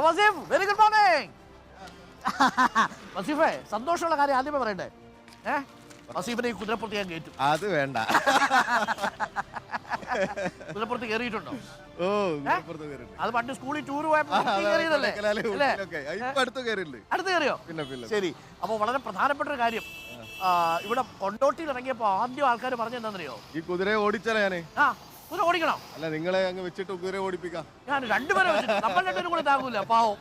Wasif very good morning. വസീഫേ സന്തോഷമുള്ള കാര്യം ആദ്യമേ പറയണ്ടേ? വസീഫിനെ ഈ കുതിരപ്പുറത്ത് ഞാൻ കയറ്റും. അത് വേണ്ട. കുതിരപ്പുറത്ത് കയറിയിട്ടുണ്ടോ? ഓ അത് പണ്ട് സ്കൂളിൽ ടൂർ പോയപ്പോൾ കയറിയതല്ലേ? അടുത്ത് കയറിയോ? ശരി. അപ്പോൾ വളരെ പ്രധാനപ്പെട്ട ഒരു കാര്യം, ഇവിടെ കൊണ്ടോട്ടിയിൽ ഇറങ്ങിയപ്പോ ആദ്യം ആൾക്കാർ പറഞ്ഞെന്താണെന്നറിയോ? ഈ കുതിരയെ ഓടിച്ചാലേ ഞാന് കുതിര ഓടിക്കണം. അല്ല, നിങ്ങളെ അങ്ങ് വെച്ചിട്ട് കുതിര ഓടിപ്പിക്കാം. ഞാൻ രണ്ടുപേരെ വെച്ചിട്ട് നമ്മൾ രണ്ടുപേരും കൂടെ താങ്ങൂല പാവം.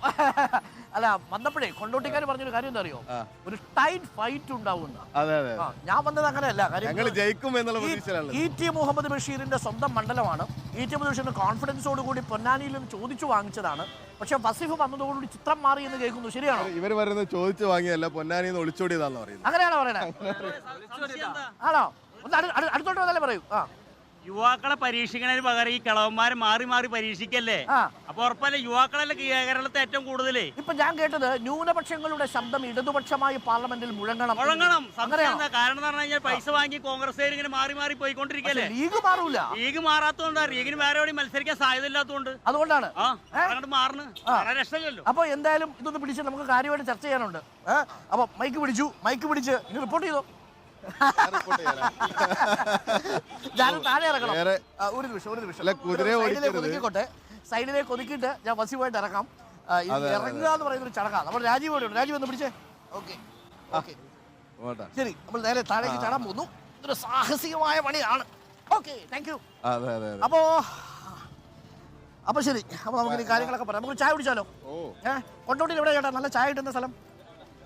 അല്ല, വന്നപ്പോഴേ കൊണ്ടോട്ടിക്കാർ പറഞ്ഞൊരു കാര്യം എന്താ അറിയോ? ഒരു ടൈറ്റ് ഫൈറ്റ് ഉണ്ടാവുന്ന. ഞാൻ വന്നത് അങ്ങനെയല്ല. ഇ.ടി. മുഹമ്മദ് ബഷീറിന്റെ സ്വന്തം മണ്ഡലമാണ്. ഇ.ടി. മുഹമ്മദ് ബഷീറിന്റെ കോൺഫിഡൻസോട് കൂടി പൊന്നാനിയിൽ നിന്ന് ചോദിച്ചു വാങ്ങിച്ചതാണ്. പക്ഷെ വസീഫ് വന്നതോടുകൂടി ചിത്രം മാറി എന്ന് കേൾക്കുന്നു. ശരിയാണോ? ഇവർ പറയുന്നത് ചോദിച്ചു വാങ്ങിയല്ല, പൊന്നാനിയിൽ നിന്ന് ഒളിച്ചോടിയതാന്ന് പറയുന്നത്. അങ്ങനെയാണോ പറയണേ? ആണോ? ഒന്ന് അടുത്തോട്ട് വന്നാലേ പറയൂ. യുവാക്കളെ പരീക്ഷിക്കുന്നതിന് പകരം ഈ കിളവന്മാരെ മാറി മാറി പരീക്ഷിക്കല്ലേ? അപ്പൊ ഉറപ്പല്ലേ യുവാക്കളല്ലേ കേരളത്തെ ഏറ്റവും കൂടുതൽ. ഇപ്പൊ ഞാൻ കേട്ടത് ന്യൂനപക്ഷങ്ങളുടെ ശബ്ദം ഇടതുപക്ഷമായി പാർലമെന്റിൽ മുഴങ്ങണം. കാരണം എന്ന് പറഞ്ഞു കഴിഞ്ഞാൽ പൈസ വാങ്ങി കോൺഗ്രസ് ഇങ്ങനെ മാറി മാറി പോയിക്കൊണ്ടിരിക്കല്ലേ. ലീഗ് മാറൂല. ലീഗ് മാറാത്തതുകൊണ്ടാണ്. ലീഗിന് വേറെ എവിടെ മത്സരിക്കാൻ സാധ്യത ഇല്ലാത്തതുകൊണ്ട്. അതുകൊണ്ടാണ് മാറുന്നത്. രക്ഷമില്ലല്ലോ. അപ്പൊ എന്തായാലും ഇതൊന്ന് പിടിച്ച് നമുക്ക് കാര്യമായിട്ട് ചർച്ച ചെയ്യാനുണ്ട്. അപ്പൊ മൈക്ക് പിടിച്ച് ഇനി റിപ്പോർട്ട് ചെയ്തോ. ഞാൻ താഴെ ഇറങ്ങണം. ഒരു നിമിഷം സൈഡിലേക്ക് ഒതുക്കിയിട്ട് ഞാൻ വസീഫായിട്ട് ഇറങ്ങാം. ഇറങ്ങുക എന്ന് പറയുന്ന ഒരു ചടങ്ങാണ്. നമ്മൾ രാജീവ് ഉണ്ട്. രാജീവ് ഒന്ന് പിടിച്ചേ. ഓക്കെ ശരി, നമ്മൾ നേരെ താഴേക്ക് ചാടാൻ പോകുന്നു. ഇതൊരു സാഹസികമായ പണിയാണ്. Okay, thank you. അപ്പൊ ശരി, അപ്പൊ നമുക്ക് കാര്യങ്ങളൊക്കെ പറയാം. നമുക്ക് ചായ കുടിച്ചാലോ? കൊണ്ടോട്ടിയിൽ എവിടെ ചേട്ടാ നല്ല ചായ കിട്ടുന്ന സ്ഥലം?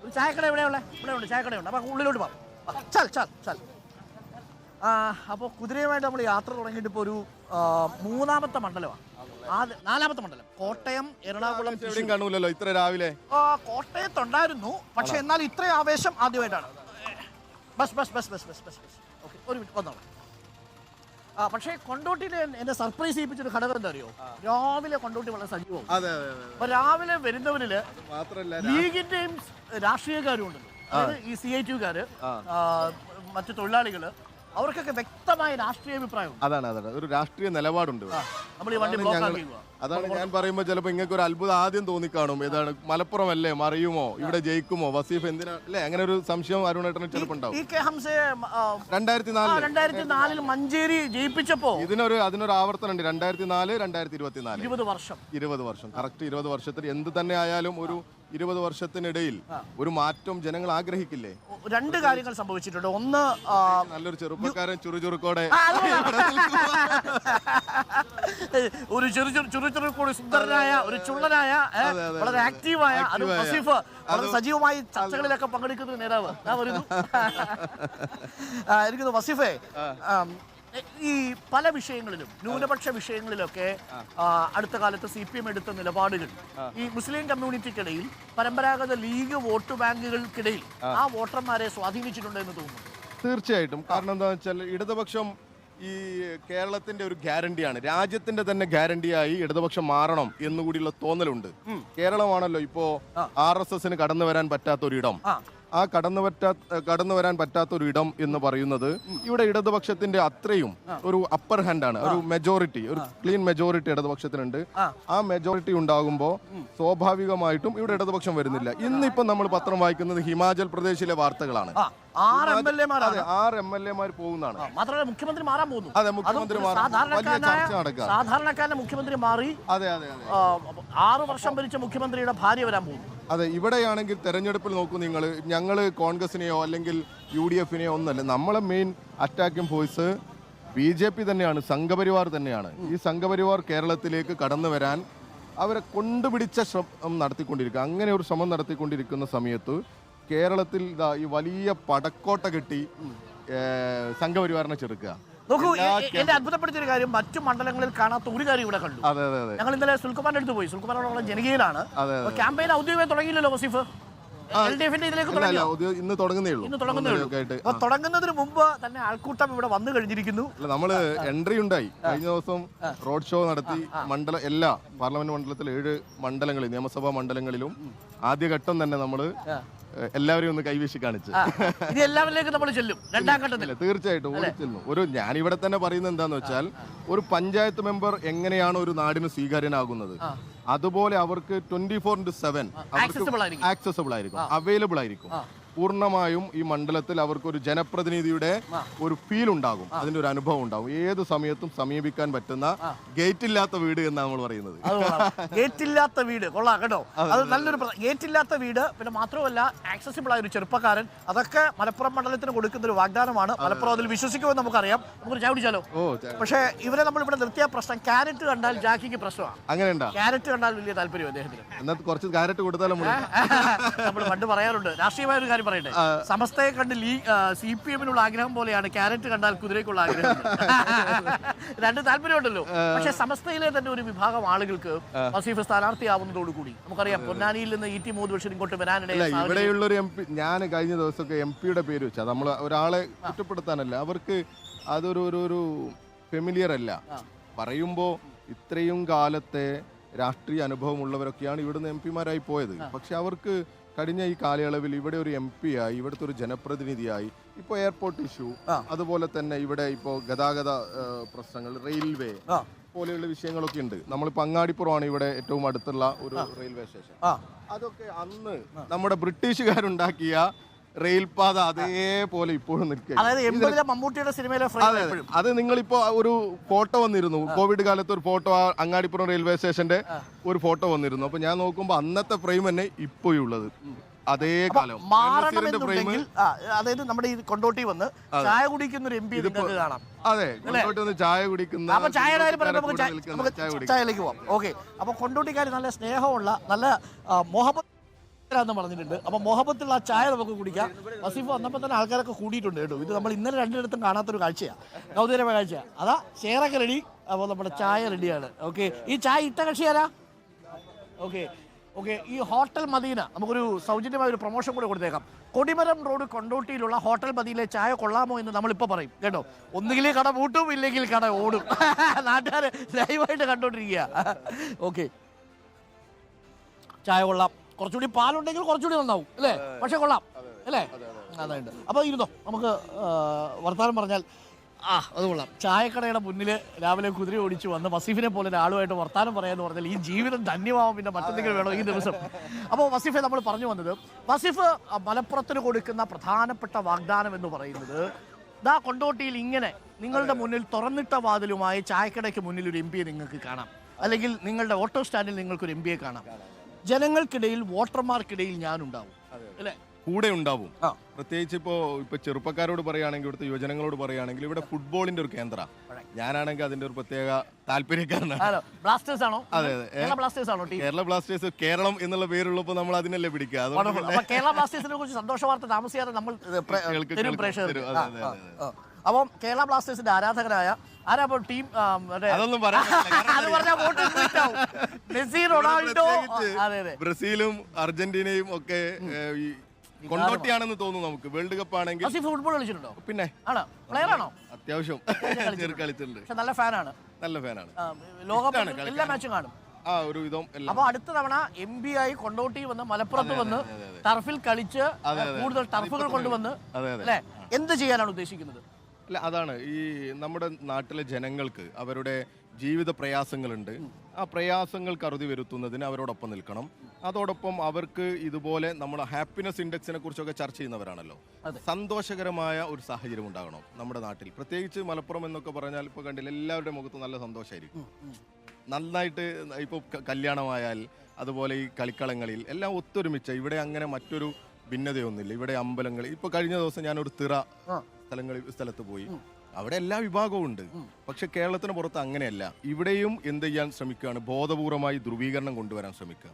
ഒരു ചായക്കട എവിടെയുള്ള? ഇവിടെ ഉണ്ട്, ചായക്കടയുണ്ട്. അപ്പൊ ഉള്ളിലോട്ട് പോകാം. അപ്പോൾ കുതിരയുമായിട്ട് നമ്മൾ യാത്ര തുടങ്ങിയിട്ട് ഇപ്പോൾ ഒരു മൂന്നാമത്തെ മണ്ഡലമാണ്. നാലാമത്തെ മണ്ഡലം കോട്ടയം, എറണാകുളം. കാണൂലല്ലോ ഇത്ര രാവിലെ. കോട്ടയത്തുണ്ടായിരുന്നു, പക്ഷെ എന്നാൽ ഇത്രയും ആവേശം ആദ്യമായിട്ടാണ്. Bus bus bus bus bus bus bus okay, ഒരു മിനിറ്റ് വന്നോളാം. പക്ഷേ കൊണ്ടോട്ടിയിൽ എന്നെ സർപ്രൈസ് ചെയ്യിപ്പിച്ചൊരു ഘടകം എന്താ അറിയോ? രാവിലെ കൊണ്ടോട്ടി വളരെ സജീവവും. അപ്പൊ രാവിലെ വരുന്നവരില് ലീഗിന്റെയും രാഷ്ട്രീയക്കാരും ഉണ്ടല്ലോ. അതായത് ഈ CITUകാര്, മറ്റു തൊഴിലാളികള്, അവർക്കൊക്കെ വ്യക്തമായ രാഷ്ട്രീയ അഭിപ്രായം. അതാണ് ഒരു രാഷ്ട്രീയ നിലപാടുണ്ട്. നമ്മൾ ഈ വണ്ടി ബ്ലോക്ക് ആക്കി. അതാണ് ഞാൻ പറയുമ്പോൾ ചിലപ്പോൾ ഇങ്ങനെ ഒരു അത്ഭുതം ആദ്യം തോന്നിക്കാണും. ഏതാണ് മലപ്പുറം അല്ലേ, മറിയുമോ, ഇവിടെ ജയിക്കുമോ, വസീഫ് എന്തിനാ അല്ലേ, അങ്ങനെ ഒരു സംശയം അരുണേട്ടന് ചിലപ്പോൾ ഉണ്ടാവും. 2004 മഞ്ചേരി ജയിപ്പിച്ചപ്പോ അതിനൊരു ആവർത്തനം ഉണ്ട്. 2004, 2024 20 വർഷം കറക്റ്റ്. 20 വർഷത്തിൽ എന്ത് തന്നെ ആയാലും ഒരു 20 വർഷത്തിനിടയിൽ ഒരു മാറ്റം ജനങ്ങൾ ആഗ്രഹിക്കില്ലേ? രണ്ട് കാര്യങ്ങൾ സംഭവിച്ചിട്ടുണ്ട്. ഒന്ന്, നല്ലൊരു ചെറുപ്പക്കാരൻ ചുറുചുറുക്കോടെ, ഒരു ചുറുചുറുക്കോടെ സുന്ദരനായ ഒരു ചുള്ളനായ വളരെ ആക്റ്റീവായ വസീഫ് വളരെ സജീവമായി ചർച്ചകളിലൊക്കെ പങ്കെടുക്കുന്ന നേതാവ് ഞാൻ വരുന്നു. എനിക്ക് വസീഫേ, ഈ പല വിഷയങ്ങളിലും ന്യൂനപക്ഷ വിഷയങ്ങളിലൊക്കെ അടുത്ത കാലത്ത് CPM എടുത്ത നിലപാടുകൾ ഈ മുസ്ലിം കമ്മ്യൂണിറ്റിക്കിടയിൽ പരമ്പരാഗത ലീഗ് വോട്ട് ബാങ്കുകൾക്കിടയിൽ ആ വോട്ടർമാരെ സ്വാധീനിച്ചിട്ടുണ്ട് എന്ന് തോന്നുന്നു. തീർച്ചയായിട്ടും. കാരണം എന്താ വെച്ചാൽ ഇടതുപക്ഷം ഈ കേരളത്തിന്റെ ഒരു ഗ്യാരണ്ടിയാണ്, രാജ്യത്തിന്റെ തന്നെ ഗ്യാരണ്ടിയായി ഇടതുപക്ഷം മാറണം എന്നുകൂടിയുള്ള തോന്നലുണ്ട്. കേരളമാണല്ലോ ഇപ്പോ RSSന് കടന്നു വരാൻ പറ്റാത്തൊരിടം. ആ കടന്നു വരാൻ പറ്റാത്തൊരു ഇടം എന്ന് പറയുന്നത് ഇവിടെ ഇടതുപക്ഷത്തിന്റെ അത്രയും ഒരു അപ്പർ ഹാൻഡാണ്. ഒരു മെജോറിറ്റി, ഒരു ക്ലീൻ മെജോറിറ്റി ഇടതുപക്ഷത്തിനുണ്ട്. ആ മെജോറിറ്റി ഉണ്ടാകുമ്പോൾ സ്വാഭാവികമായിട്ടും ഇവിടെ ഇടതുപക്ഷം വരുന്നില്ല. ഇന്നിപ്പോ നമ്മൾ പത്രം വായിക്കുന്നത് ഹിമാചൽ പ്രദേശിലെ വാർത്തകളാണ്. 6 MLA-മാർ പോകുന്നതാണ്. മാത്രമല്ല മുഖ്യമന്ത്രി മാറാൻ പോകുന്നു. അതെ, മുഖ്യമന്ത്രി സാധാരണക്കാരന്റെ മുഖ്യമന്ത്രി മാറി. 6 വർഷം ഭരിച്ച മുഖ്യമന്ത്രിയുടെ ഭാര്യ വരാൻ പോകുന്നു. അതെ, ഇവിടെയാണെങ്കിൽ തെരഞ്ഞെടുപ്പിൽ നോക്കൂ നിങ്ങൾ, ഞങ്ങൾ കോൺഗ്രസിനെയോ അല്ലെങ്കിൽ UDF-നെയോ ഒന്നല്ല. നമ്മളെ മെയിൻ അറ്റാക്കിംഗ് ഫോഴ്സ് BJP തന്നെയാണ്, സംഘപരിവാർ തന്നെയാണ്. ഈ സംഘപരിവാർ കേരളത്തിലേക്ക് കടന്നു വരാൻ അവരെ കൊണ്ടുപിടിച്ച ശ്രമം നടത്തിക്കൊണ്ടിരിക്കുക. അങ്ങനെ ഒരു ശ്രമം നടത്തിക്കൊണ്ടിരിക്കുന്ന സമയത്ത് കേരളത്തിൽ ഈ വലിയ പടക്കോട്ട കെട്ടി സംഘപരിവാറിനെ ചെറുക്കുക. നോക്കൂ, എന്നെ അത്ഭുതപ്പെടുത്തിയ ഒരു കാര്യം, മറ്റു മണ്ഡലങ്ങളിൽ കാണാത്ത ഒരു കാര്യം ഇവിടെ കണ്ടു. ഞങ്ങൾ ഇന്നലെ സുൽക്കുമാറിന്റെ അടുത്ത് പോയി. സുൽക്കുമാറോട് ജനകീയനാണ്. ക്യാമ്പയിൻ ഔദ്യോഗികമായി തുടങ്ങിയില്ലല്ലോ വസീഫ്. LDF-ന്റെ ഇതിലേക്ക് ഇന്ന് തുടങ്ങുന്നേ ഉള്ളൂ. തുടങ്ങുന്നതിന് മുമ്പ് തന്നെ ആൾക്കൂട്ടം ഇവിടെ വന്നു കഴിഞ്ഞിരിക്കുന്നു. നമ്മള് എൻട്രി ഉണ്ടായി. കഴിഞ്ഞ ദിവസം റോഡ് ഷോ നടത്തി. എല്ലാ പാർലമെന്റ് മണ്ഡലത്തിലെ 7 മണ്ഡലങ്ങളിൽ, നിയമസഭാ മണ്ഡലങ്ങളിലും ആദ്യഘട്ടം തന്നെ നമ്മള് എല്ലാവരെയും ഒന്ന് കൈവീശി കാണിച്ച് ഇനി എല്ലാവരിലേക്കും നമ്മൾ ചെല്ലും രണ്ടാം ഘട്ടത്തിൽ. തീർച്ചയായിട്ടും ഓടിച്ചെല്ലും. ഞാൻ ഇവിടെ തന്നെ പറയുന്നത് എന്താന്ന് വെച്ചാൽ, ഒരു പഞ്ചായത്ത് മെമ്പർ എങ്ങനെയാണ് ഒരു നാടിന് സ്വീകാര്യനാകുന്നത്, അതുപോലെ അവർക്ക് 24/7 ആക്സസിബിൾ ആയിരിക്കും, അവൈലബിൾ ആയിരിക്കും. പൂർണ്ണമായും ഈ മണ്ഡലത്തിൽ അവർക്ക് ഒരു ജനപ്രതിനിധിയുടെ ഒരു ഫീൽ ഉണ്ടാകും, അതിന്റെ ഒരു അനുഭവം ഉണ്ടാകും. ഏത് സമയത്തും സമീപിക്കാൻ പറ്റുന്ന ഗേറ്റ് ഇല്ലാത്ത വീട് എന്നാണ് നമ്മൾ പറയുന്നത്. ഗേറ്റ് ഇല്ലാത്ത വീട് കൊള്ളാം കേട്ടോ. അത് നല്ലൊരു ഗേറ്റ് ഇല്ലാത്ത വീട്, പിന്നെ മാത്രമല്ല ആക്സസിബിൾ ആയ ഒരു ചെറുപ്പക്കാരൻ, അതൊക്കെ മലപ്പുറം മണ്ഡലത്തിന് കൊടുക്കുന്ന ഒരു വാഗ്ദാനമാണ്. മലപ്പുറം അതിൽ വിശ്വസിക്കുമെന്ന് നമുക്കറിയാം. നമുക്ക് ചായ കുടിച്ചാലോ? പക്ഷേ ഇവരെ നമ്മൾ ഇവിടെ നിർത്തിയ പ്രശ്നം, ക്യാരറ്റ് കണ്ടാൽ ജാക്കിക്ക് പ്രശ്നമാണ്. അങ്ങനെയുണ്ടോ? ക്യാരറ്റ് കണ്ടാൽ വലിയ താല്പര്യം അദ്ദേഹത്തിന്. എന്നാൽ കുറച്ച് ക്യാരറ്റ് കൊടുത്താലും നമ്മൾ പണ്ട് പറയാറുണ്ട്, രാഷ്ട്രീയമായ ഒരു കാര്യം പറയട്ടെ, സമസ്തയെ കണ്ട് CPM-നുള്ള ആഗ്രഹം പോലെയാണ് ക്യാരറ്റ് കണ്ടാൽ കുതിരയ്ക്കുള്ള ആഗ്രഹം. രണ്ട് താല്പര്യമുണ്ടല്ലോ. പക്ഷെ സമസ്തയിലെ തന്നെ ഒരു വിഭാഗം ആളുകൾക്ക് വസീഫ് സ്ഥാനാർത്ഥിയാവുന്നതോടുകൂടി നമുക്കറിയാം പൊന്നാനിയിൽ നിന്ന് ET മോദി ബഷീർ ഇങ്ങോട്ട് വരാനിടയിൽ ഇവിടെയുള്ളൊരു MP, ഞാൻ കഴിഞ്ഞ ദിവസമൊക്കെ MP-യുടെ പേര് വെച്ചാൽ നമ്മൾ ഒരാളെ കുറ്റപ്പെടുത്താനല്ല, അവർക്ക് അതൊരു ഫെമിലിയർ അല്ല. പറയുമ്പോൾ ഇത്രയും കാലത്തെ രാഷ്ട്രീയ അനുഭവമുള്ളവരൊക്കെയാണ് ഇവിടുന്ന് MP-മാരായി പോയത്. പക്ഷെ അവർക്ക് കഴിഞ്ഞ ഈ കാലയളവിൽ ഇവിടെ ഒരു MP ആയി, ഇവിടുത്തെ ഒരു ജനപ്രതിനിധിയായി, ഇപ്പോൾ എയർപോർട്ട് ഇഷ്യൂ, അതുപോലെ തന്നെ ഇവിടെ ഇപ്പോൾ ഗതാഗത പ്രശ്നങ്ങൾ, റെയിൽവേ പോലെയുള്ള വിഷയങ്ങളൊക്കെ ഉണ്ട്. നമ്മളിപ്പോൾ അങ്ങാടിപ്പുറമാണ് ഇവിടെ ഏറ്റവും അടുത്തുള്ള ഒരു റെയിൽവേ സ്റ്റേഷൻ. അതൊക്കെ അന്ന് നമ്മുടെ ബ്രിട്ടീഷുകാരുണ്ടാക്കിയ റെയിൽപാത അതേപോലെ ഇപ്പോഴും നിൽക്കുക. അത് നിങ്ങളിപ്പോ ഒരു ഫോട്ടോ വന്നിരുന്നു, കോവിഡ് കാലത്ത് ഒരു ഫോട്ടോ, അങ്ങാടിപ്പുറം റെയിൽവേ സ്റ്റേഷന്റെ ഒരു ഫോട്ടോ വന്നിരുന്നു. അപ്പൊ ഞാൻ നോക്കുമ്പോ അന്നത്തെ ഫ്രെയിം തന്നെ ഇപ്പോഴും ഉള്ളത് അതേ കാലം. അതായത് നമ്മുടെ ഈ കൊണ്ടോട്ടി വന്ന് ചായ കുടിക്കുന്ന ഒരു MP കാണാം. അതെ, കൊണ്ടോട്ടി വന്ന് ചായ കുടിക്കുന്ന, ചായയിലേക്ക് പോവാം. ഓക്കെ, അപ്പൊ കൊണ്ടോട്ടിക്കാർ നല്ല സ്നേഹമുള്ള, നല്ല മുഹബത്ത് പറഞ്ഞിട്ടുണ്ട്. അപ്പൊ മുഹബത്തുള്ള ആ ചായ നമുക്ക് കുടിക്കാം. വസീഫ് വന്നപ്പോൾ തന്നെ ആൾക്കാരൊക്കെ കൂടിയിട്ടുണ്ട് കേട്ടോ. ഇത് നമ്മൾ ഇന്നലെ രണ്ടിടത്തും കാണാത്തൊരു കാഴ്ചയാണ്, കൗതുകരമായ കാഴ്ചയാണ്. അതാ ഷെയറൊക്കെ റെഡി, അപ്പോൾ നമ്മുടെ ചായ റെഡിയാണ്. ഓക്കെ, ഈ ചായ ഇട്ട കക്ഷിയാരാ? ഓക്കെ, ഈ ഹോട്ടൽ മദീന നമുക്കൊരു സൗജന്യമായ ഒരു പ്രൊമോഷൻ കൂടെ കൊടുത്തേക്കാം. കൊടിമരം റോഡ് കൊണ്ടോട്ടിയിലുള്ള ഹോട്ടൽ മദീനയിലെ ചായ കൊള്ളാമോ എന്ന് നമ്മളിപ്പോൾ പറയും കേട്ടോ. ഒന്നുകിൽ കട പൂട്ടും, ഇല്ലെങ്കിൽ കട ഓടും. നാട്ടുകാർ ലൈവായിട്ട് കണ്ടോണ്ടിരിക്കുക. ഓക്കെ, ചായ കൊള്ളാം. കുറച്ചുകൂടി പാലുണ്ടെങ്കിൽ കുറച്ചുകൂടി നന്നാവും അല്ലേ? പക്ഷെ കൊള്ളാം അല്ലേ? അതായിട്ട് അപ്പോൾ ഇരുന്നോ, നമുക്ക് വർത്തമാനം പറഞ്ഞാൽ അത് കൊള്ളാം. ചായക്കടയുടെ മുന്നിൽ രാവിലെ കുതിര ഓടിച്ചു വന്ന് വസീഫിനെ പോലെ ഒരാളുമായിട്ട് വർത്തമാനം പറയാന്ന് പറഞ്ഞാൽ ഈ ജീവിതം ധന്യമാവും. പിന്നെ മറ്റെന്തെങ്കിലും വേണോ ഈ ദിവസം? അപ്പോൾ വസീഫെ നമ്മൾ പറഞ്ഞു വന്നത്, വസീഫ് മലപ്പുറത്തിന് കൊടുക്കുന്ന പ്രധാനപ്പെട്ട വാഗ്ദാനം എന്ന് പറയുന്നത്, ദാ കൊണ്ടോട്ടിയിൽ ഇങ്ങനെ നിങ്ങളുടെ മുന്നിൽ തുറന്നിട്ട വാതിലുമായി ചായക്കടയ്ക്ക് മുന്നിൽ ഒരു MP നിങ്ങൾക്ക് കാണാം, അല്ലെങ്കിൽ നിങ്ങളുടെ ഓട്ടോ സ്റ്റാൻഡിൽ നിങ്ങൾക്കൊരു MP കാണാം. ജനങ്ങൾക്കിടയിൽ, വോട്ടർമാർക്കിടയിൽ ഞാനുണ്ടാവും അല്ലേ? കൂടെ ഉണ്ടാവും. പ്രത്യേകിച്ച് ഇപ്പോ ചെറുപ്പക്കാരോട് പറയുകയാണെങ്കിൽ, ഇവിടുത്തെ യുവജനങ്ങളോട് പറയുകയാണെങ്കിൽ, ഇവിടെ ഫുട്ബോളിന്റെ ഒരു കേന്ദ്ര. ഞാനാണെങ്കിൽ അതിന്റെ ഒരു പ്രത്യേക താല്പര്യക്കാരനാണ്. ബ്ലാസ്റ്റേഴ്സ് ആണോ? അതെ, കേരള ബ്ലാസ്റ്റേഴ്സ്. കേരളം എന്നുള്ള പേരുള്ളപ്പോൾ നമ്മൾ അതിനല്ലേ പിടിക്കുക. കേരള ബ്ലാസ്റ്റേഴ്സിനെ കുറിച്ച് സന്തോഷ വാർത്ത താമസിയാതെ നമ്മൾ അപ്പം കേരള ബ്ലാസ്റ്റേഴ്സിന്റെ ആരാധകരായ ടീം, മെസ്സി, റൊണാൾഡോ, ബ്രസീലും അർജന്റീനയും ഒക്കെ കൊണ്ടോട്ടിയാണെന്ന് തോന്നുന്നു. നമുക്ക് വേൾഡ് കപ്പ് ആണെങ്കിൽ ഫുട്ബോൾ കളിച്ചിട്ടുണ്ടോ? പിന്നെ പ്ലെയർ ആണോ? അത്യാവശ്യം കളിച്ചിട്ടുണ്ട്. നല്ല ഫാനാണ്. ലോകം എല്ലാ മാച്ചും കാണും. അപ്പൊ അടുത്ത തവണ MP ആയി കൊണ്ടോട്ടി വന്ന് മലപ്പുറത്ത് വന്ന് ടർഫിൽ കളിച്ച് കൂടുതൽ ടർഫുകൾ കൊണ്ടുവന്ന് അല്ലെ എന്ത് ചെയ്യാനാണ് ഉദ്ദേശിക്കുന്നത്? അല്ല, അതാണ് ഈ നമ്മുടെ നാട്ടിലെ ജനങ്ങൾക്ക് അവരുടെ ജീവിത പ്രയാസങ്ങളുണ്ട്. ആ പ്രയാസങ്ങൾക്ക് അറുതി വരുത്തുന്നതിന് അവരോടൊപ്പം നിൽക്കണം. അതോടൊപ്പം അവർക്ക് ഇതുപോലെ നമ്മുടെ ഹാപ്പിനെസ് ഇൻഡെക്സിനെ കുറിച്ചൊക്കെ ചർച്ച ചെയ്യുന്നവരാണല്ലോ. സന്തോഷകരമായ ഒരു സാഹചര്യം ഉണ്ടാകണം നമ്മുടെ നാട്ടിൽ. പ്രത്യേകിച്ച് മലപ്പുറം എന്നൊക്കെ പറഞ്ഞാൽ ഇപ്പോൾ കണ്ടില്ല, എല്ലാവരുടെ മുഖത്ത് നല്ല സന്തോഷമായിരിക്കും. നന്നായിട്ട് ഇപ്പോൾ കല്യാണമായാൽ, അതുപോലെ ഈ കളിക്കളങ്ങളിൽ എല്ലാം ഒത്തൊരുമിച്ച്. ഇവിടെ അങ്ങനെ മറ്റൊരു ഭിന്നതയൊന്നുമില്ല. ഇവിടെ അമ്പലങ്ങളിൽ, ഇപ്പോൾ കഴിഞ്ഞ ദിവസം ഞാനൊരു തിറ സ്ഥലത്ത് പോയി, അവിടെ എല്ലാ വിഭാഗവും ഉണ്ട്. പക്ഷെ കേരളത്തിന് പുറത്ത് അങ്ങനെയല്ല. ഇവിടെയും എന്ത് ചെയ്യാൻ ശ്രമിക്കുകയാണ്, ബോധപൂർവമായി ധ്രുവീകരണം കൊണ്ടുവരാൻ ശ്രമിക്കുക.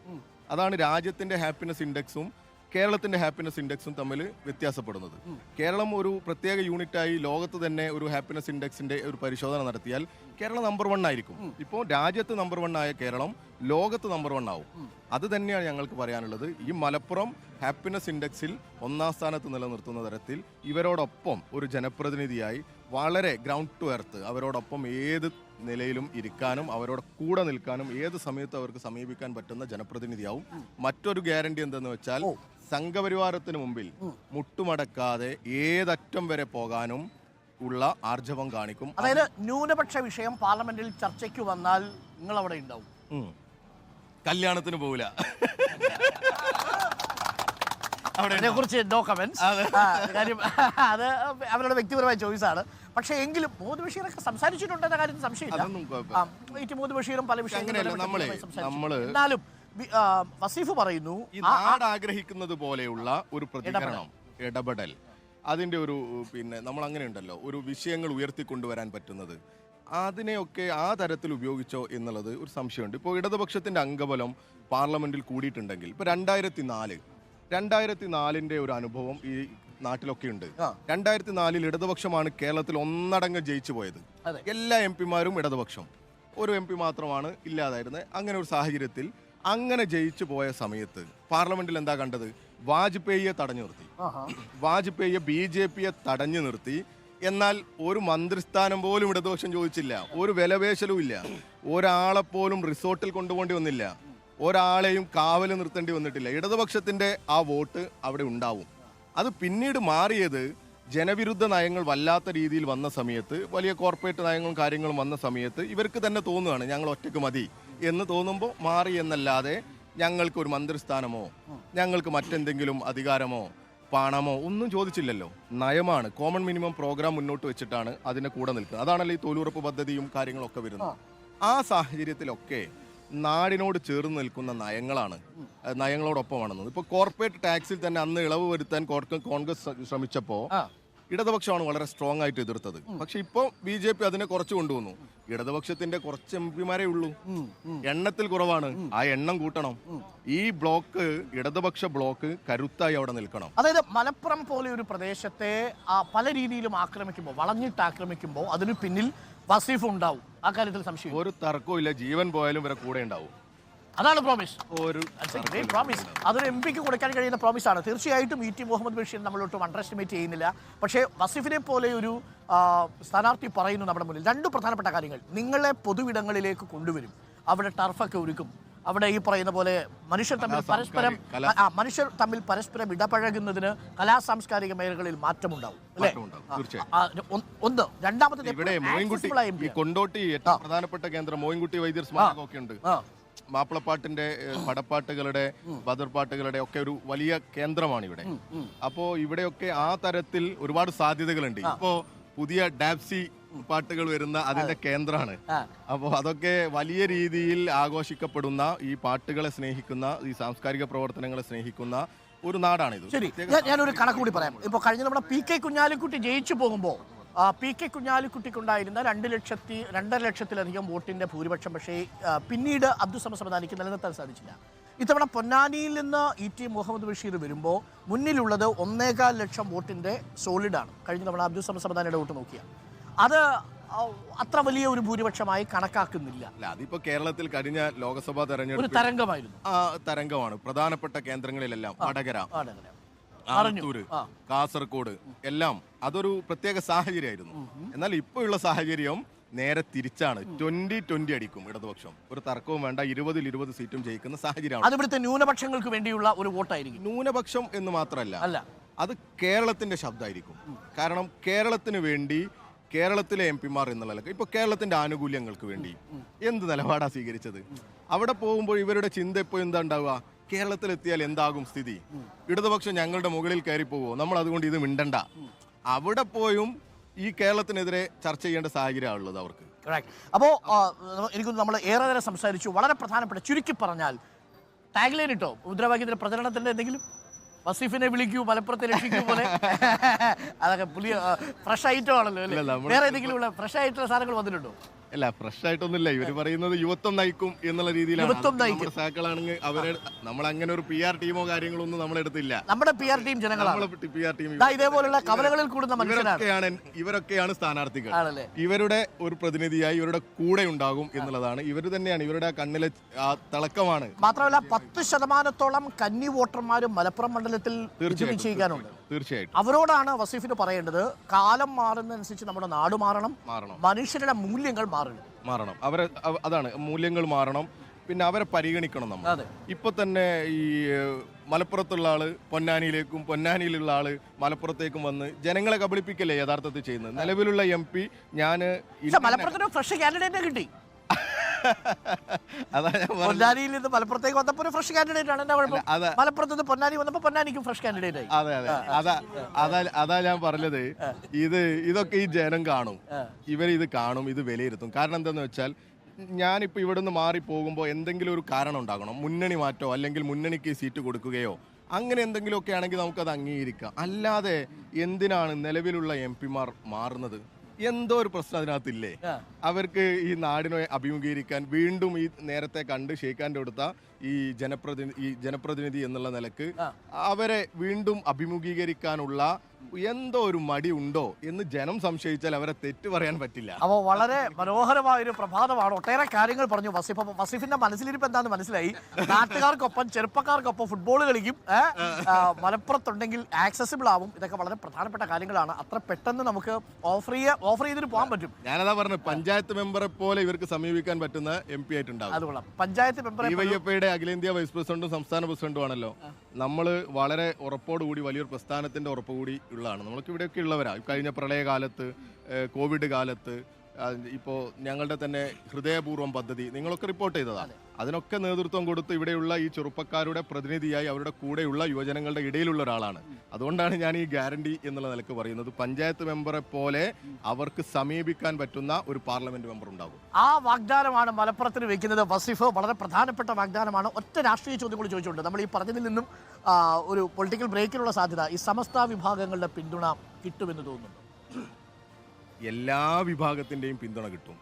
അതാണ് രാജ്യത്തിന്റെ ഹാപ്പിനെസ് ഇൻഡെക്സും കേരളത്തിന്റെ ഹാപ്പിനെസ് ഇൻഡെക്സും തമ്മിൽ വ്യത്യാസപ്പെടുന്നത്. കേരളം ഒരു പ്രത്യേക യൂണിറ്റായി ലോകത്ത് തന്നെ ഒരു ഹാപ്പിനെസ് ഇൻഡെക്സിന്റെ ഒരു പരിശോധന നടത്തിയാൽ കേരളം നമ്പർ 1 ആയിരിക്കും. ഇപ്പോൾ രാജ്യത്ത് നമ്പർ 1 ആയ കേരളം ലോകത്ത് നമ്പർ 1 ആവും. അത് തന്നെയാണ് ഞങ്ങൾക്ക് പറയാനുള്ളത്. ഈ മലപ്പുറം ഹാപ്പിനെസ് ഇൻഡെക്സിൽ 1ാം സ്ഥാനത്ത് നിലനിർത്തുന്ന തരത്തിൽ ഇവരോടൊപ്പം ഒരു ജനപ്രതിനിധിയായി വളരെ ഗ്രൗണ്ട് ടു എർത്ത് അവരോടൊപ്പം ഏത് നിലയിലും ഇരിക്കാനും അവരോട് കൂടെ നിൽക്കാനും ഏത് സമയത്തും അവർക്ക് സമീപിക്കാൻ പറ്റുന്ന ജനപ്രതിനിധിയാവും. മറ്റൊരു ഗ്യാരണ്ടി എന്തെന്ന് വെച്ചാൽ സംഘപരിവാരത്തിന് മുമ്പിൽ മുട്ടുമടക്കാതെ ഏതറ്റം വരെ പോകാനും ഉള്ള ആർജവം കാണിക്കും. അതായത് ന്യൂനപക്ഷ വിഷയം പാർലമെന്റിൽ ചർച്ചയ്ക്ക് വന്നാൽ നിങ്ങൾ അവിടെ ഉണ്ടാവും. കല്യാണത്തിന് പോവില്ല. അതിനെക്കുറിച്ച് നോ കമന്റ്സ്. കാര്യം അത് അവരുടെ വ്യക്തിപരമായ ചോയ്സാണ്. പക്ഷേ എങ്കിലും മുഹമ്മദ് ബഷീറൊക്കെ സംസാരിച്ചിട്ടുണ്ടെന്ന കാര്യത്തിൽ സംശയമില്ല. മുഹമ്മദ് ബഷീറും പല വിഷയങ്ങളും എന്നാലും വസീഫ് പറയുന്നു ഈ നാട് ആഗ്രഹിക്കുന്നത് പോലെയുള്ള ഒരു പ്രതികരണം, ഇടപെടൽ, അതിന്റെ ഒരു നമ്മൾ അങ്ങനെ ഉണ്ടല്ലോ, ഒരു വിഷയങ്ങൾ ഉയർത്തിക്കൊണ്ടുവരാൻ പറ്റുന്നത്, അതിനെയൊക്കെ ആ തരത്തിൽ ഉപയോഗിച്ചോ എന്നുള്ളത് ഒരു സംശയമുണ്ട്. ഇപ്പോൾ ഇടതുപക്ഷത്തിന്റെ അംഗബലം പാർലമെന്റിൽ കൂടിയിട്ടുണ്ടെങ്കിൽ ഇപ്പൊ 2004 ഒരു അനുഭവം ഈ നാട്ടിലൊക്കെ ഉണ്ട്. 2004 ഇടതുപക്ഷമാണ് കേരളത്തിൽ ഒന്നടങ്കം ജയിച്ചു പോയത്. എല്ലാ എംപിമാരും ഇടതുപക്ഷം, ഒരു MP മാത്രമാണ് ഇല്ലാതായിരുന്നത്. അങ്ങനെ ഒരു സാഹചര്യത്തിൽ അങ്ങനെ ജയിച്ചു പോയ സമയത്ത് പാർലമെന്റിൽ എന്താ കണ്ടത്? വാജ്പേയിയെ തടഞ്ഞു നിർത്തി. വാജ്പേയിയെ BJPയെ തടഞ്ഞു നിർത്തി. എന്നാൽ ഒരു മന്ത്രിസ്ഥാനം പോലും ഇടതുപക്ഷം ചോദിച്ചില്ല. ഒരു വിലപേശലും ഇല്ല. ഒരാളെപ്പോലും റിസോർട്ടിൽ കൊണ്ടുപോകേണ്ടി വന്നില്ല. ഒരാളെയും കാവല് നിർത്തേണ്ടി വന്നിട്ടില്ല. ഇടതുപക്ഷത്തിന്റെ ആ വോട്ട് അവിടെ ഉണ്ടാവും. അത് പിന്നീട് മാറിയത് ജനവിരുദ്ധ നയങ്ങൾ വല്ലാത്ത രീതിയിൽ വന്ന സമയത്ത്, വലിയ കോർപ്പറേറ്റ് നയങ്ങളും കാര്യങ്ങളും വന്ന സമയത്ത് ഇവർക്ക് തന്നെ തോന്നുകയാണ് ഞങ്ങൾ ഒറ്റയ്ക്ക് മതി എന്ന് തോന്നുമ്പോൾ മാറി എന്നല്ലാതെ ഞങ്ങൾക്ക് ഒരു മന്ത്രിസ്ഥാനമോ ഞങ്ങൾക്ക് മറ്റെന്തെങ്കിലും അധികാരമോ പണമോ ഒന്നും ചോദിച്ചില്ലല്ലോ. നയമാണ്, കോമൺ മിനിമം പ്രോഗ്രാം മുന്നോട്ട് വെച്ചിട്ടാണ് അതിന്റെ കൂടെ നിൽക്കുന്നത്. അതാണല്ലോ ഈ തൊഴിലുറപ്പ് പദ്ധതിയും കാര്യങ്ങളൊക്കെ വരുന്നത്. ആ സാഹചര്യത്തിലൊക്കെ നാടിനോട് ചേർന്ന് നിൽക്കുന്ന നയങ്ങളോടൊപ്പമാണെന്നത്. ഇപ്പൊ കോർപ്പറേറ്റ് ടാക്സിൽ തന്നെ അന്ന് ഇളവ് വരുത്താൻ കോൺഗ്രസ് ശ്രമിച്ചപ്പോ ഇടതുപക്ഷമാണ് വളരെ സ്ട്രോങ് ആയിട്ട് എതിർത്തത്. പക്ഷെ ഇപ്പൊ BJP അതിനെ കുറച്ച് കൊണ്ടുവന്നു. ഇടതുപക്ഷത്തിന്റെ കുറച്ച് MPമാരേ ഉള്ളൂ, എണ്ണത്തിൽ കുറവാണ്. ആ എണ്ണം കൂട്ടണം. ഈ ബ്ലോക്ക്, ഇടതുപക്ഷ ബ്ലോക്ക് കരുത്തായി അവിടെ നിൽക്കണം. അതായത് മലപ്പുറം പോലെ ഒരു പ്രദേശത്തെ പല രീതിയിലും ആക്രമിക്കുമ്പോൾ, വളഞ്ഞിട്ട് ആക്രമിക്കുമ്പോൾ അതിന് പിന്നിൽ വസീഫ് ഉണ്ടാവും. ആ കാര്യത്തിൽ സംശയം ഒരു തർക്കവും ഇല്ല. ജീവൻ പോയാലും ഇവരെ കൂടെ ഉണ്ടാവും. അതാണ് പ്രോമിസ്. ഒരു പ്രോമിസ്, അതൊരു MP-ക്ക് കൊടുക്കാൻ കഴിയുന്ന പ്രോമിസാണ്. തീർച്ചയായിട്ടും ET മുഹമ്മദ് ബഷീർ നമ്മളൊട്ടും അണ്ടർ എസ്റ്റിമേറ്റ് ചെയ്യുന്നില്ല. പക്ഷേ വസീഫിനെ പോലെ ഒരു സ്ഥാനാർത്ഥി പറയുന്നു നമ്മുടെ മുന്നിൽ 2 പ്രധാനപ്പെട്ട കാര്യങ്ങൾ. നിങ്ങളെ പൊതുവിടങ്ങളിലേക്ക് കൊണ്ടുവരും, അവിടെ ടർഫൊക്കെ ഒരുക്കും, അവിടെ ഈ പറയുന്ന പോലെ മനുഷ്യർ തമ്മിൽ പരസ്പരം ഇടപഴകുന്നതിന് കലാസാംസ്കാരിക മേഖലകളിൽ മാറ്റമുണ്ടാവും അല്ലേ? ഒന്ന്. രണ്ടാമത്തെ കൊണ്ടോട്ടി ഏറ്റവും പ്രധാനപ്പെട്ട കേന്ദ്രം മോയിൻകുട്ടി വൈദ്യർ സ്മാരകമൊക്കെ ഉണ്ട്. മാപ്പിളപ്പാട്ടിന്റെ പടപ്പാട്ടുകളുടെ ബദർപാട്ടുകളുടെ ഒക്കെ ഒരു വലിയ കേന്ദ്രമാണ് ഇവിടെ. അപ്പോ ഇവിടെയൊക്കെ ആ തരത്തിൽ ഒരുപാട് സാധ്യതകളുണ്ട്. ഇപ്പോ പുതിയ ഡാപ്സി പാട്ടുകൾ വരുന്ന അതിന്റെ കേന്ദ്രമാണ്. അപ്പോൾ അതൊക്കെ വലിയ രീതിയിൽ ആഘോഷിക്കപ്പെടുന്ന, ഈ പാട്ടുകളെ സ്നേഹിക്കുന്ന, ഈ സാംസ്കാരിക പ്രവർത്തനങ്ങളെ സ്നേഹിക്കുന്ന ഒരു നാടാണിത്. ശരി, ഞാനൊരു കണക്ക് കൂടി പറയാം. ഇപ്പൊ കഴിഞ്ഞ നമ്മുടെ PK കുഞ്ഞാലിക്കുട്ടി ജയിച്ചു പോകുമ്പോൾ PK കുഞ്ഞാലിക്കുട്ടിക്കുണ്ടായിരുന്ന 2 ലക്ഷത്തിലധികം വോട്ടിന്റെ ഭൂരിപക്ഷം പക്ഷേ പിന്നീട് അബ്ദുൾ സമദാനിക്ക് നിലനിർത്താൻ സാധിച്ചില്ല. ഇത്തവണ പൊന്നാനിയിൽ നിന്ന് ET മുഹമ്മദ് ബഷീർ വരുമ്പോൾ മുന്നിലുള്ളത് 1.25 ലക്ഷം വോട്ടിന്റെ സോളിഡാണ്. കഴിഞ്ഞ തവണ അബ്ദുൾ സമദാനിയുടെ വോട്ട് നോക്കിയാൽ അത് അത്ര വലിയ ഒരു ഭൂരിപക്ഷമായി കണക്കാക്കുന്നില്ല. അതിപ്പോ കേരളത്തിൽ കഴിഞ്ഞ ലോക്സഭാ തെരഞ്ഞെടുപ്പ് തരംഗമായിരുന്നു. തരംഗമാണ്. പ്രധാനപ്പെട്ട കേന്ദ്രങ്ങളിലെല്ലാം വടകര, ആലത്തൂർ, കാസർഗോഡ് എല്ലാം അതൊരു പ്രത്യേക സാഹചര്യമായിരുന്നു. എന്നാൽ ഇപ്പോഴുള്ള സാഹചര്യം നേരെ തിരിച്ചാണ്. 20-20 അടിക്കും ഇടതുപക്ഷം. ഒരു തർക്കവും വേണ്ട. 20 സീറ്റും ജയിക്കുന്ന സാഹചര്യമാണ്. അത് ഇവിടുത്തെ ന്യൂനപക്ഷങ്ങൾക്ക് വേണ്ടിയുള്ള ഒരു വോട്ടായിരിക്കും. ന്യൂനപക്ഷം എന്ന് മാത്രമല്ല, അത് കേരളത്തിന്റെ ശബ്ദമായിരിക്കും. കാരണം കേരളത്തിന് വേണ്ടി കേരളത്തിലെ MPമാർ എന്നുള്ള ഇപ്പൊ കേരളത്തിന്റെ ആനുകൂല്യങ്ങൾക്ക് വേണ്ടി എന്ത് നിലപാടാ സ്വീകരിച്ചത്? അവിടെ പോകുമ്പോൾ ഇവരുടെ ചിന്ത ഇപ്പോൾ എന്താ ഉണ്ടാവുക? കേരളത്തിലെത്തിയാൽ എന്താകും സ്ഥിതി? ഇടതുപക്ഷം ഞങ്ങളുടെ മുകളിൽ കയറി പോവോ, നമ്മൾ അതുകൊണ്ട് ഇത് മിണ്ടണ്ട. അവിടെ പോയും ഈ കേരളത്തിനെതിരെ ചർച്ച ചെയ്യേണ്ട സാഹചര്യമാണുള്ളത് അവർക്ക്. അപ്പോൾ എനിക്കൊന്ന് നമ്മൾ ഏറെ നേരം സംസാരിച്ചു. വളരെ പ്രധാനപ്പെട്ട, ചുരുക്കി പറഞ്ഞാൽ ടാഗ്ലൈൻ ഇട്ടോ മുദ്രാവാക്യത്തിന്റെ പ്രചരണത്തിന്റെ എന്തെങ്കിലും? വസീഫിനെ വിളിക്കൂ, മലപ്പുറത്തെ രക്ഷിക്കൂ പോലെ. അതൊക്കെ പുതിയ ഫ്രഷ് ഐറ്റം ആണല്ലോ അല്ലേ? വേറെ ഏതെങ്കിലും ഉള്ള ഫ്രഷ് ആയിട്ടുള്ള സാധനങ്ങൾ വന്നിട്ടുണ്ടോ? അല്ല, ഫ്രഷ് ആയിട്ടൊന്നുമില്ല. ഇവര് പറയുന്നത് യുവത്വം നയിക്കും എന്നുള്ള രീതിയിലാണ്. സഹാക്കളാണെങ്കിൽ അവരെ നമ്മൾ അങ്ങനെ ഒരു PR ടീമോ കാര്യങ്ങളോ ഒന്നും നമ്മളെടുത്തില്ല. നമ്മുടെ PR ടീം ജനങ്ങളാണ്. ഇതേപോലുള്ള കവലകളിൽ കൂടുന്ന മനുഷ്യരാണ്. ഇവരൊക്കെയാണ് സ്ഥാനാർത്ഥികൾ. ഇവരുടെ ഒരു പ്രതിനിധിയായി ഇവരുടെ കൂടെ ഉണ്ടാകും എന്നുള്ളതാണ്. ഇവർ തന്നെയാണ് ഇവരുടെ കണ്ണിലെ തിളക്കമാണ്. മാത്രമല്ല 10% കന്നി വോട്ടർമാരും മലപ്പുറം മണ്ഡലത്തിൽ വിജയിക്കാനുണ്ട്. തീർച്ചയായിട്ടും അവരോടാണ് വസീഫിന് പറയേണ്ടത്. കാലം മാറുന്നതനുസരിച്ച് നമ്മുടെ നാട് മാറണം, മനുഷ്യരുടെ മൂല്യങ്ങൾ മാറണം. അതാണ് മൂല്യങ്ങൾ മാറണം. പിന്നെ അവരെ പരിഗണിക്കണം നമ്മൾ. ഇപ്പൊ തന്നെ ഈ മലപ്പുറത്തുള്ള ആള് പൊന്നാനിയിലേക്കും പൊന്നാനിയിലുള്ള ആള് മലപ്പുറത്തേക്കും വന്ന് ജനങ്ങളെ കബളിപ്പിക്കല്ലേ യഥാർത്ഥത്തിൽ ചെയ്യുന്നത്. നിലവിലുള്ള MP മലപ്പുറത്തിന് ഫ്രഷ് കാൻഡിഡേറ്റ് കിട്ടി. അതാ ഞാൻ പൊന്നാനിയിൽ നിന്ന് മലപ്പുറത്തേക്ക് വന്നപ്പോൾ ഒരു ഫ്രഷ് കാൻഡിഡേറ്റ് ആണ്. എന്താ കുഴപ്പം? മലപ്പുറത്ത് നിന്ന് പൊന്നാനി വന്നപ്പോൾ പൊന്നാനിക്കും ഫ്രഷ് കാൻഡിഡേറ്റ് ആയി. അതാ ഞാൻ പറഞ്ഞത്. ഇതൊക്കെ ഈ ജനം കാണും, ഇവരിത് കാണും, ഇത് വിലയിരുത്തും. കാരണം എന്താന്ന് വെച്ചാൽ ഞാനിപ്പോൾ ഇവിടെ നിന്ന് മാറി പോകുമ്പോൾ എന്തെങ്കിലും ഒരു കാരണം ഉണ്ടാകണം. മുന്നണി മാറ്റോ അല്ലെങ്കിൽ മുന്നണിക്ക് സീറ്റ് കൊടുക്കുകയോ അങ്ങനെ എന്തെങ്കിലുമൊക്കെ ആണെങ്കിൽ നമുക്കത് അംഗീകരിക്കാം. അല്ലാതെ എന്തിനാണ് നിലവിലുള്ള MP-മാർ മാറുന്നത്? എന്തോ ഒരു പ്രശ്നം അതിനകത്തില്ലേ? അവർക്ക് ഈ നാടിനെ അഭിമുഖീകരിക്കാൻ വീണ്ടും ഈ നേരത്തെ കണ്ട് ഷെയ്ഖാൻ്റെ കൊടുത്ത ഈ ജനപ്രതിനിധി എന്നുള്ള നിലക്ക് അവരെ വീണ്ടും അഭിമുഖീകരിക്കാനുള്ള എന്തോ ഒരു മടി ഉണ്ടോ എന്ന് ജനം സംശയിച്ചാൽ അവരെ തെറ്റ് പറയാൻ പറ്റില്ല. അപ്പോൾ വളരെ മനോഹരമായ ഒരു പ്രഭാതമാണ്. ഒട്ടേറെ കാര്യങ്ങൾ പറഞ്ഞു വസീഫ്. അപ്പോൾ വസീഫിന്റെ മനസ്സിലിരിപ്പ് എന്താണെന്ന് മനസ്സിലായി. നാട്ടുകാർക്കൊപ്പം ചെറുപ്പക്കാർക്കൊപ്പം ഫുട്ബോൾ കളിക്കും, മലപ്പുറത്തുണ്ടെങ്കിൽ ആക്സസിബിൾ ആവും. ഇതൊക്കെ വളരെ പ്രധാനപ്പെട്ട കാര്യങ്ങളാണ്. അത്ര പെട്ടെന്ന് നമുക്ക് ഓഫർ ചെയ്തിട്ട് പോകാൻ പറ്റും. ഞാനതാ പറഞ്ഞു, പഞ്ചായത്ത് മെമ്പറെ പോലെ ഇവർക്ക് സമീപിക്കാൻ പറ്റുന്ന MP ആയിട്ടുണ്ടാവും. അതുകൊള്ളാം. പഞ്ചായത്ത് മെമ്പർ DYFIയുടെ അഖിലേന്ത്യാ വൈസ് പ്രസിഡന്റും സംസ്ഥാന പ്രസിഡന്റും ആണല്ലോ. നമ്മൾ വളരെ ഉറപ്പോടുകൂടി വലിയൊരു പ്രസ്ഥാനത്തിന്റെ ഉറപ്പുകൂടി ഉള്ളതാണ്. നമ്മൾക്ക് ഇവിടെയൊക്കെ ഉള്ളവരാ. കഴിഞ്ഞ പ്രളയകാലത്ത്, കോവിഡ് കാലത്ത്, ഇപ്പോൾ ഞങ്ങളുടെ തന്നെ ഹൃദയപൂർവ്വം പദ്ധതി നിങ്ങളൊക്കെ റിപ്പോർട്ട് ചെയ്തതാണ്. അതിനൊക്കെ നേതൃത്വം കൊടുത്ത് ഇവിടെയുള്ള ഈ ചെറുപ്പക്കാരുടെ പ്രതിനിധിയായി അവരുടെ കൂടെയുള്ള യുവജനങ്ങളുടെ ഇടയിലുള്ള ഒരാളാണ്. അതുകൊണ്ടാണ് ഞാൻ ഈ ഗ്യാരണ്ടി എന്നുള്ള നിലക്ക് പറയുന്നത്. പഞ്ചായത്ത് മെമ്പറെ പോലെ അവർക്ക് സമീപിക്കാൻ പറ്റുന്ന ഒരു പാർലമെന്റ് മെമ്പർ ഉണ്ടാകും. ആ വാഗ്ദാനമാണ് മലപ്പുറത്തിന് വെക്കുന്നത് വസീഫ്. വളരെ പ്രധാനപ്പെട്ട വാഗ്ദാനമാണ്. ഒറ്റ രാഷ്ട്രീയ ചോദ്യം കൂടി ചോദിച്ചുകൊണ്ട് നമ്മൾ ഈ പറഞ്ഞതിൽ നിന്നും ഒരു പൊളിറ്റിക്കൽ ബ്രേക്കിനുള്ള സാധ്യത ഈ സമസ്ത വിഭാഗങ്ങളുടെ പിന്തുണ കിട്ടുമെന്ന് തോന്നുന്നു. എല്ലാ വിഭാഗത്തിന്റെയും പിന്തുണ കിട്ടും.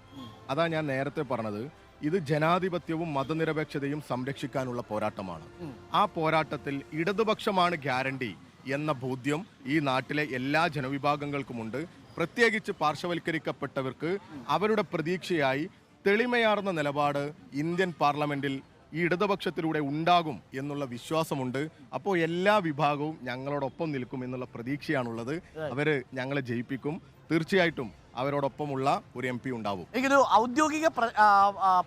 അതാ ഞാൻ നേരത്തെ പറഞ്ഞത്. ഇത് ജനാധിപത്യവും മതനിരപേക്ഷതയും സംരക്ഷിക്കാനുള്ള പോരാട്ടമാണ്. ആ പോരാട്ടത്തിൽ ഇടതുപക്ഷമാണ് ഗ്യാരണ്ടി എന്ന ബോധ്യം ഈ നാട്ടിലെ എല്ലാ ജനവിഭാഗങ്ങൾക്കുമുണ്ട്. പ്രത്യേകിച്ച് പാർശ്വവൽക്കരിക്കപ്പെട്ടവർക്ക് അവരുടെ പ്രതീക്ഷയായി തെളിമയാർന്ന നിലപാട് ഇന്ത്യൻ പാർലമെന്റിൽ ഈ ഇടതുപക്ഷത്തിലൂടെ ഉണ്ടാകും എന്നുള്ള വിശ്വാസമുണ്ട്. അപ്പോൾ എല്ലാ വിഭാഗവും ഞങ്ങളോടൊപ്പം നിൽക്കും എന്നുള്ള പ്രതീക്ഷയാണുള്ളത്. അവര് ഞങ്ങളെ ജയിപ്പിക്കും. തീർച്ചയായിട്ടും അവരോടൊപ്പമുള്ള ഒരു MP ഉണ്ടാവും. എനിക്കൊരു ഔദ്യോഗിക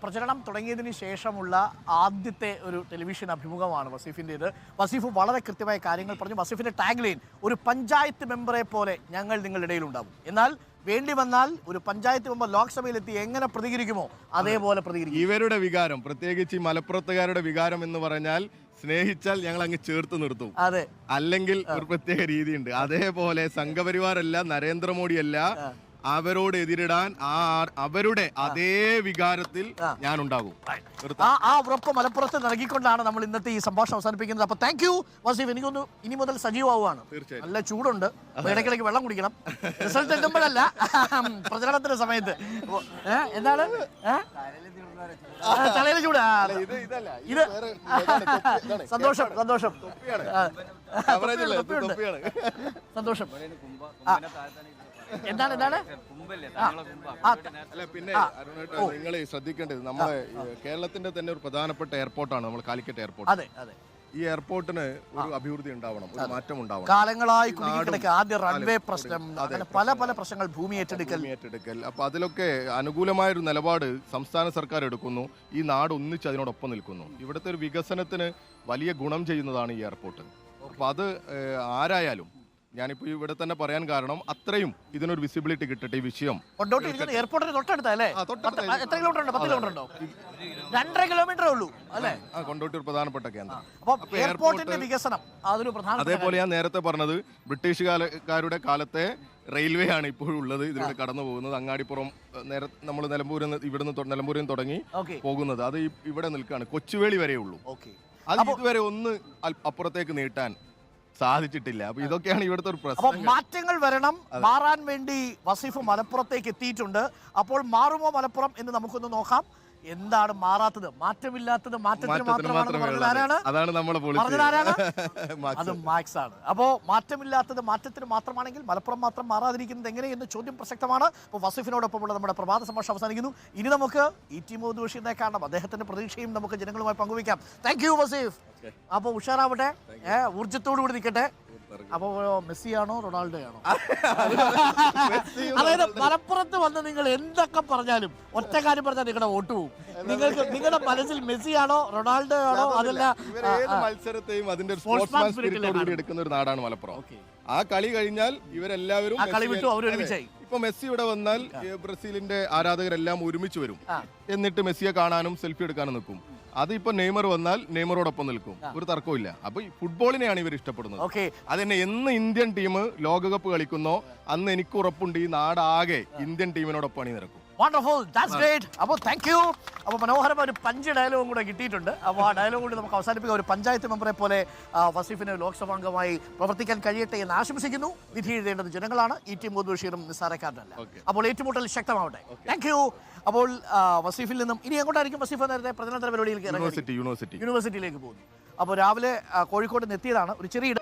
പ്രചരണം തുടങ്ങിയതിന് ശേഷമുള്ള ആദ്യത്തെ ഒരു ടെലിവിഷൻ അഭിമുഖമാണ് വസീഫിൻ്റേത്. വസീഫ് വളരെ കൃത്യമായ കാര്യങ്ങൾ പറഞ്ഞു. വസീഫിന്റെ ടാഗ് ലൈൻ ഒരു പഞ്ചായത്ത് മെമ്പറെ പോലെ ഞങ്ങൾ നിങ്ങളുടെ ഇടയിലുണ്ടാവും. എന്നാൽ വേണ്ടി വന്നാൽ ഒരു പഞ്ചായത്ത് മെമ്പർ ലോക്സഭയിലെത്തി എങ്ങനെ പ്രതികരിക്കുമോ അതേപോലെ പ്രതികരിക്കും. ഇവരുടെ വികാരം, പ്രത്യേകിച്ച് ഈ മലപ്പുറത്തുകാരുടെ വികാരം എന്ന് പറഞ്ഞാൽ സ്നേഹിച്ചാൽ ഞങ്ങൾ അങ്ങ് ചേർത്ത് നിർത്തും. അതെ, അല്ലെങ്കിൽ ഒരു പ്രത്യേക രീതിയുണ്ട്. അതേപോലെ സംഘപരിവാരല്ല, നരേന്ദ്രമോദിയല്ല, അവരോട് എതിരിടാൻ അവരുടെ അതേ വികാരത്തിൽ ഞാൻ ഉണ്ടാകും. ആ ഉറപ്പ് മലപ്പുറത്ത് നൽകിക്കൊണ്ടാണ് നമ്മൾ ഇന്നത്തെ ഈ സംഭാഷണം അവസാനിപ്പിക്കുന്നത്. അപ്പൊ താങ്ക് യു വസീഫ്. എനിക്കൊന്ന് ഇനി മുതൽ സജീവമാവുകയാണ്. നല്ല ചൂടുണ്ട്, ഇടയ്ക്കിടയ്ക്ക് വെള്ളം കുടിക്കണം. റിസൾട്ട് എത്തുമ്പോഴല്ല, പ്രചരണത്തിന്റെ സമയത്ത്. എന്താണ് തലയിൽ ചൂട്? ഇത് സന്തോഷം സന്തോഷം സന്തോഷം. എന്താണ് അല്ല, പിന്നെ നിങ്ങൾ ശ്രദ്ധിക്കേണ്ടത് നമ്മളെ കേരളത്തിന്റെ തന്നെ ഒരു പ്രധാനപ്പെട്ട എയർപോർട്ടാണ് നമ്മൾ കാലിക്കറ്റ് എയർപോർട്ട്. അതെ അതെ. ഈ എയർപോർട്ടിന് ഒരു അഭിവൃദ്ധി ഉണ്ടാവണം, ഒരു മാറ്റം ഉണ്ടാവണം. കാലങ്ങളായി കുടുങ്ങിക്കിടക്കുക. ആദ്യം റൺവേ പ്രശ്നം, പല പല പ്രശ്നങ്ങൾ, ഭൂമി ഏറ്റെടുക്കൽ. അപ്പൊ അതിലൊക്കെ അനുകൂലമായ ഒരു നിലപാട് സംസ്ഥാന സർക്കാർ എടുക്കുന്നു. ഈ നാട് ഒന്നിച്ച് അതിനോടൊപ്പം നിൽക്കുന്നു. ഇവിടുത്തെ ഒരു വികസനത്തിന് വലിയ ഗുണം ചെയ്യുന്നതാണ് ഈ എയർപോർട്ട്. അപ്പൊ അത് ആരായാലും ഞാനിപ്പോൾ ഇവിടെ തന്നെ പറയാൻ കാരണം അത്രയും ഇതിനൊരു വിസിബിലിറ്റി കിട്ടട്ടെ ഈ വിഷയം. എയർപോർട്ടിന് തൊട്ടടുത്തല്ലേ? എത്ര കിലോമീറ്റർ ഉണ്ട്? 10 കിലോമീറ്റർ ഉണ്ടോ? 2.5 കിലോമീറ്ററേ ഉള്ളൂ അല്ലേ? കൊണ്ടോട്ടി ഒരു പ്രധാനപ്പെട്ട കേന്ദ്രം. അപ്പോൾ എയർപോർട്ടിന്റെ വികസനം അതൊരു പ്രധാന. അതേപോലെ ഞാൻ നേരത്തെ പറഞ്ഞത് ബ്രിട്ടീഷുകാരുടെ കാലത്തെ റെയിൽവേ ആണ് ഇപ്പോഴും ഉള്ളത്. ഇതിലൂടെ കടന്നു പോകുന്നത് അങ്ങാടിപ്പുറം നമ്മൾ നിലമ്പൂരിൽ നിലമ്പൂരിൽ തുടങ്ങി പോകുന്നത്. അത് ഇവിടെ നിൽക്കുകയാണ്, കൊച്ചുവേളി വരെ ഉള്ളൂ. അത് ഇതുവരെ ഒന്ന് അപ്പുറത്തേക്ക് നീട്ടാൻ സാധിച്ചിട്ടില്ല. അപ്പൊ ഇതൊക്കെയാണ് ഇവിടുത്തെ ഒരു പ്രശ്നം. മാറ്റങ്ങൾ വരണം. മാറാൻ വേണ്ടി വസീഫ് മലപ്പുറത്തേക്ക് എത്തിയിട്ടുണ്ട്. അപ്പോൾ മാറുമോ മലപ്പുറം എന്ന് നമുക്കൊന്ന് നോക്കാം. എന്താണ് മാറാത്തത്? മാറ്റമില്ലാത്തത് മാറ്റത്തിന് മാത്രമാണ്. അതാണ് നമ്മളെ അത് മാക്സ് ആണ്. അപ്പോൾ മാറ്റമില്ലാത്തത് മാറ്റത്തിന് മാത്രമാണെങ്കിൽ മലപ്പുറം മാത്രം മാറാതിരിക്കുന്നത് എങ്ങനെ എന്ന ചോദ്യം പ്രസക്തമാണ്. അപ്പോൾ വസീഫിനോടൊപ്പമുള്ള നമ്മുടെ പ്രഭാത സംഭാഷണം അവസാനിക്കുന്നു. ഇനി നമുക്ക് E.T. മുഹമ്മദ് ബഷീറിനെ കാണാം. അദ്ദേഹത്തിന്റെ പ്രതീക്ഷയും നമുക്ക് ജനങ്ങളുമായി പങ്കുവയ്ക്കാം. Thank you Waseef. അപ്പോൾ ഉഷാറാവട്ടെ, ഊർജ്ജത്തോടു കൂടി നിൽക്കട്ടെ. അപ്പോ മെസ്സിയാണോ റൊണാൾഡോയാണോ? അതായത് മലപ്പുറത്ത് വന്ന് നിങ്ങൾ എന്തൊക്കെ പറഞ്ഞാലും ഒറ്റ കാര്യം പറഞ്ഞാൽ നിങ്ങളുടെ വോട്ട് പോവും. നിങ്ങളുടെ മനസ്സിൽ മെസ്സിയാണോ റൊണാൾഡോയാണോ അതല്ല ഏത് മത്സരത്തെയും അതിന്റെ സ്പോർട്സ്മാൻ സ്പിരിറ്റോടുകൂടി എടുക്കുന്ന ഒരു നാടാണ് മലപ്പുറം. ആ കളി കഴിഞ്ഞാൽ ഇവരെല്ലാവരും ഇപ്പൊ മെസ്സി ഇവിടെ വന്നാൽ ബ്രസീലിന്റെ ആരാധകരെല്ലാം ഒരുമിച്ച് വരും. എന്നിട്ട് മെസ്സിയെ കാണാനും സെൽഫി എടുക്കാനും നിൽക്കും. അതിപ്പോ നെയ്മർ വന്നാൽ നെയ്മറോടൊപ്പം നിൽക്കും. ഒരു തർക്കമില്ല. അപ്പൊ ഫുട്ബോളിനെയാണ് ഇവർ ഇഷ്ടപ്പെടുന്നത്. അതന്നെ എന്ന് ഇന്ത്യൻ ടീം ലോകകപ്പ് കളിക്കുന്നോ അന്ന് എനിക്ക് ഉറപ്പുണ്ട് ഈ നാടാകെ ഇന്ത്യൻ ടീമിനോടൊപ്പം അണി നിരക്കും. Wonderful, that's great. അപ്പോൾ താങ്ക് യു. അപ്പോൾ മനോഹരമായ ഒരു പഞ്ച് ഡയലോഗും കൂടെ കിട്ടിയിട്ടുണ്ട്. അപ്പോൾ ആ ഡയലോഗ് കൂടി നമുക്ക് അവസാനിപ്പിക്കാം. ഒരു പഞ്ചായത്ത് മെമ്പറെ പോലെ വസീഫിന് ലോക്സഭാംഗമായി പ്രവർത്തിക്കാൻ കഴിയട്ടെ എന്ന് ആശംസിക്കുന്നു. വിധി എഴുതേണ്ടത് ജനങ്ങളാണ്. ടി മുഹമ്മദ് ബഷീറും നിസ്സാരക്കാരനല്ല. അപ്പോൾ ഏറ്റുമുട്ടൽ ശക്തമാവട്ടെ. Thank you. അപ്പോൾ വസീഫിൽ നിന്നും ഇനി എങ്ങോട്ടായിരിക്കും വസീഫ് നേരത്തെ പ്രധാനതര പരിപാടിയിലേക്ക് യൂണിവേഴ്സിറ്റിയിലേക്ക് പോകുന്നു. അപ്പോൾ രാവിലെ കോഴിക്കോട് നിന്ന് എത്തിയതാണ്. ഒരു ചെറിയ